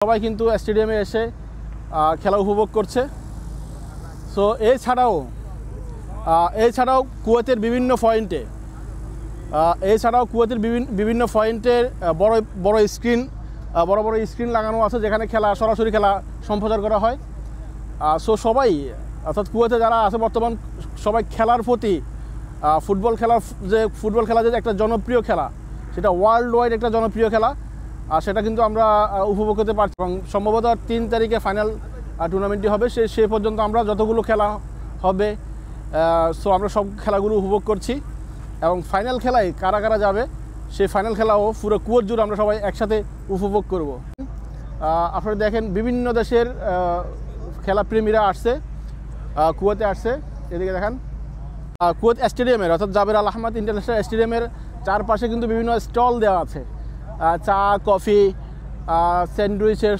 সবাই কিন্তু স্টেডিয়ামে এসে খেলা উপভোগ করছে। সো এছাড়াও কুয়েতের বিভিন্ন পয়েন্টে বড় বড় স্ক্রিন লাগানো আছে, যেখানে সরাসরি খেলা সম্প্রচার করা হয়। সো সবাই, অর্থাৎ কুয়েতে যারা আছে বর্তমান, সবাই খেলার প্রতি ফুটবল খেলা যে একটা জনপ্রিয় খেলা, সেটা ওয়ার্ল্ড ওয়াইড একটা জনপ্রিয় খেলা, আর সেটা কিন্তু আমরা উপভোগ করতে পারছি। এবং সম্ভবত 3 তারিখে ফাইনাল টুর্নামেন্টটি হবে। সে পর্যন্ত আমরা যতগুলো খেলা হবে, সো আমরা সব খেলাগুলো উপভোগ করছি। এবং ফাইনাল খেলায় কারা কারা যাবে, সেই ফাইনাল খেলাও পুরো কুয়েত জুড়ে আমরা সবাই একসাথে উপভোগ করব। আপনারা দেখেন বিভিন্ন দেশের খেলা প্রেমীরা আসছে, কুয়েতে আসছে। এদিকে দেখেন কুয়েত স্টেডিয়ামের, অর্থাৎ জাবের আল আহমদ ইন্টারন্যাশনাল স্টেডিয়ামের চারপাশে কিন্তু বিভিন্ন স্টল দেওয়া আছে, চা, কফি, স্যান্ডউইচের